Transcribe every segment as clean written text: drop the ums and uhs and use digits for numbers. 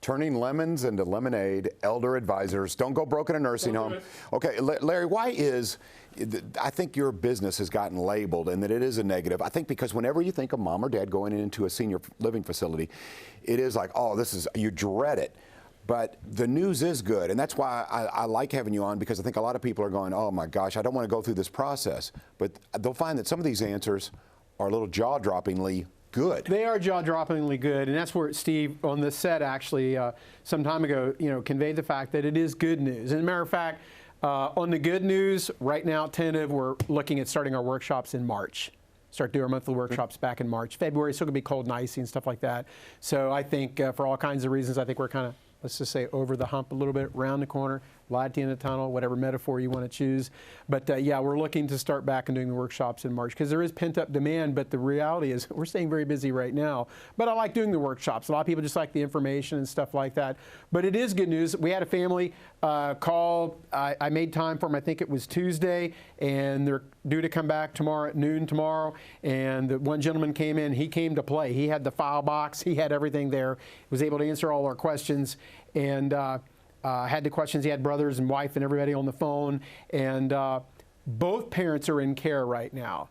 Turning lemons into lemonade, Elder Advisors. Don't go broke in a nursing home. Okay, Larry, why is, I think your business has gotten labeled and that it is a negative. I think because whenever you think of mom or dad going into a senior living facility, it is like, oh, this is, you dread it. But the news is good, and that's why I like having you on, because I think a lot of people are going, oh my gosh, I don't want to go through this process. But they'll find that some of these answers are a little jaw-droppingly good. They are jaw-droppingly good, and that's where Steve on the set actually some time ago, conveyed the fact that it is good news. And as a matter of fact, on the good news, right now, tentative, we're looking at starting our workshops in March. Start doing our monthly workshops back in March. February, it's still going to be cold and icy and stuff like that. So I think for all kinds of reasons, I think we're kind of, let's just say, over the hump a little bit, round the corner, light at the end of the tunnel, whatever metaphor you want to choose. But yeah, we're looking to start back and doing the workshops in March, because there is pent-up demand, but the reality is we're staying very busy right now. But I like doing the workshops. A lot of people just like the information and stuff like that. But it is good news. We had a family call. I made time for them, I think it was Tuesday, and they're due to come back tomorrow at noon tomorrow. And the one gentleman came in. He came to play. He had the file box. He had everything there. He was able to answer all our questions. And had the questions. He had brothers and wife and everybody on the phone, and both parents are in care right now.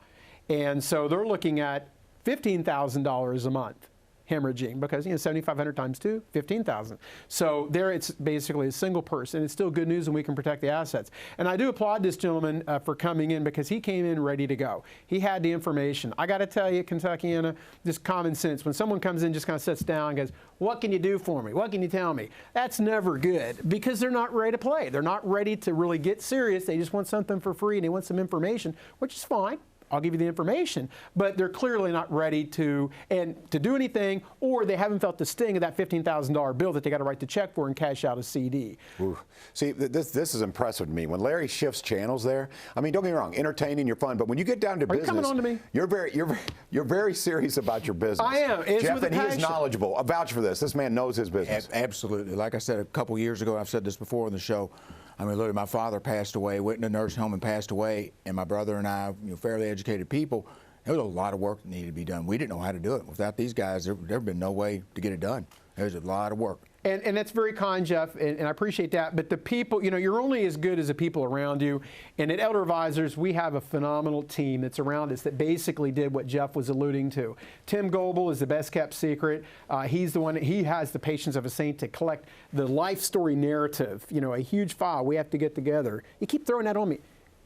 And so they're looking at $15,000 a month hemorrhaging, because 7,500 times 2, 15,000. So there it's basically a single person. It's still good news, and we can protect the assets. And I do applaud this gentleman for coming in, because he came in ready to go. He had the information. I got to tell you, Kentuckiana, just common sense. When someone comes in, just kind of sits down and goes, what can you do for me? What can you tell me? That's never good, because they're not ready to play. They're not ready to really get serious. They just want something for free, and they want some information, which is fine. I'll give you the information, but they're clearly not ready to do anything, or they haven't felt the sting of that $15,000 bill that they got to write the check for and cash out a CD. Ooh. See, this is impressive to me. When Larry shifts channels there, I mean, don't get me wrong, entertaining, you're fun, but when you get down to business, you coming on to me? You're very serious about your business. I am. Jeff, and he is knowledgeable. I vouch for this. This man knows his business. Absolutely. Like I said a couple years ago, I've said this before on the show. I mean, literally, my father passed away, went in a nursing home and passed away, and my brother and I, fairly educated people, there was a lot of work that needed to be done. We didn't know how to do it. Without these guys, there'd been no way to get it done. There was a lot of work. And that's very kind, Jeff, and I appreciate that. But the people, you're only as good as the people around you. And at Elder Advisors, we have a phenomenal team that's around us that basically did what Jeff was alluding to. Tim Goebel is the best kept secret. He's the one, he has the patience of a saint to collect the life story narrative, a huge file we have to get together. You keep throwing that on me.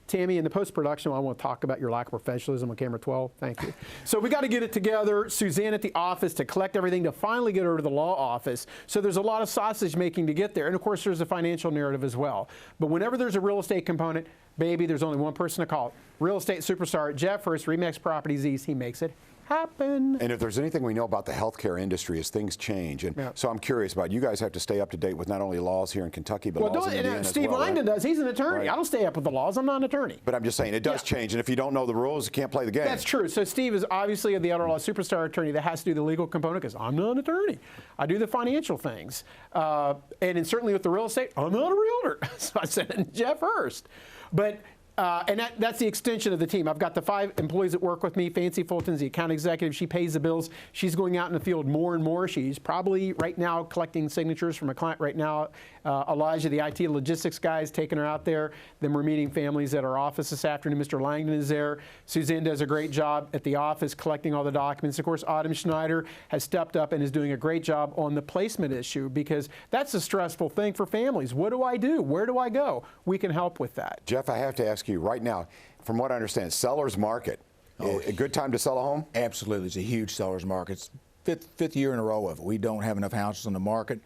Tammy, in the post-production, I want to talk about your lack of professionalism on camera 12. Thank you. So we got to get it together. Suzanne at the office to collect everything, to finally get her to the law office. So there's a lot of sausage making to get there. And of course, there's a financial narrative as well. But whenever there's a real estate component, baby, there's only one person to call. Real estate superstar Jeff Hurst, Remax Properties East. He makes it happen. And if there's anything we know about the healthcare industry, is things change. And so I'm curious about, you guys have to stay up to date with not only laws here in Kentucky, but laws in Indiana as well. Steve Langdon does. He's an attorney. Right. I don't stay up with the laws. I'm not an attorney. But I'm just saying, it does change. And if you don't know the rules, you can't play the game. That's true. So Steve is obviously the Elder Law superstar attorney that has to do the legal component, because I'm not an attorney. I do the financial things. And certainly with the real estate, I'm not a realtor. So I said, Jeff Hurst. But and that's the extension of the team. I've got the 5 employees that work with me. Fancy Fulton's the account executive. She pays the bills. She's going out in the field more and more. She's probably right now collecting signatures from a client right now. Elijah, the IT logistics guy, is taking her out there. Then we're meeting families at our office this afternoon. Mr. Langdon is there. Suzanne does a great job at the office collecting all the documents. Of course, Autumn Schneider has stepped up and is doing a great job on the placement issue, because that's a stressful thing for families. What do I do? Where do I go? We can help with that. Jeff, I have to ask you right now, from what I understand, seller's market, a good time to sell a home? Absolutely. It's a huge seller's market. It's fifth year in a row of it. We don't have enough houses on the market,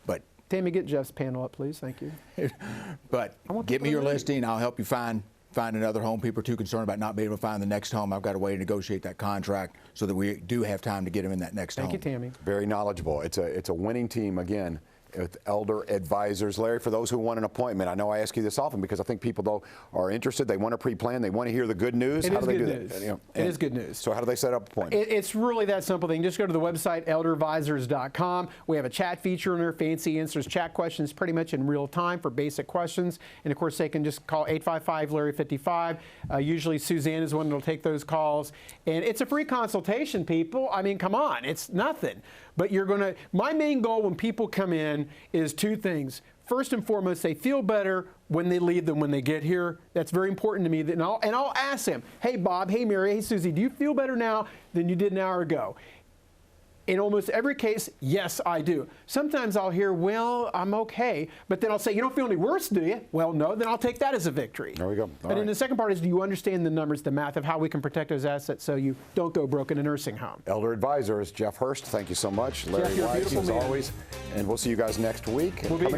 but Tammy, get Jeff's panel up, please. Thank you. But get me your listing. I'll help you find another home. People are too concerned about not being able to find the next home. I've got a way to negotiate that contract so that we do have time to get them in that next home. Thank you, Tammy. Very knowledgeable. It's a winning team again with Elder Advisors. Larry, for those who want an appointment, I know I ask you this often because I think people, though, are interested. They want to pre-plan. They want to hear the good news. How do they do that? It is good news. So how do they set up an appointment? It's really that simple thing. Just go to the website, elderadvisors.com. We have a chat feature in there. Fancy answers chat questions pretty much in real time for basic questions. And, of course, they can just call 855-LARRY-55. Usually Suzanne is one that will take those calls. And it's a free consultation, people. I mean, come on. It's nothing. But my main goal when people come in is two things. First and foremost, they feel better when they leave than when they get here. That's very important to me. And I'll ask them, hey, Bob, hey, Mary, hey, Susie, do you feel better now than you did an hour ago? In almost every case, yes, I do. Sometimes I'll hear, well, I'm okay. But then I'll say, you don't feel any worse, do you? Well, no, then I'll take that as a victory. There we go. And then the second part is, do you understand the numbers, the math of how we can protect those assets so you don't go broke in a nursing home? Elder Advisors, Jeff Hurst, thank you so much. Larry you're a Weiss, beautiful as man. always. And we'll see you guys next week. We'll be here.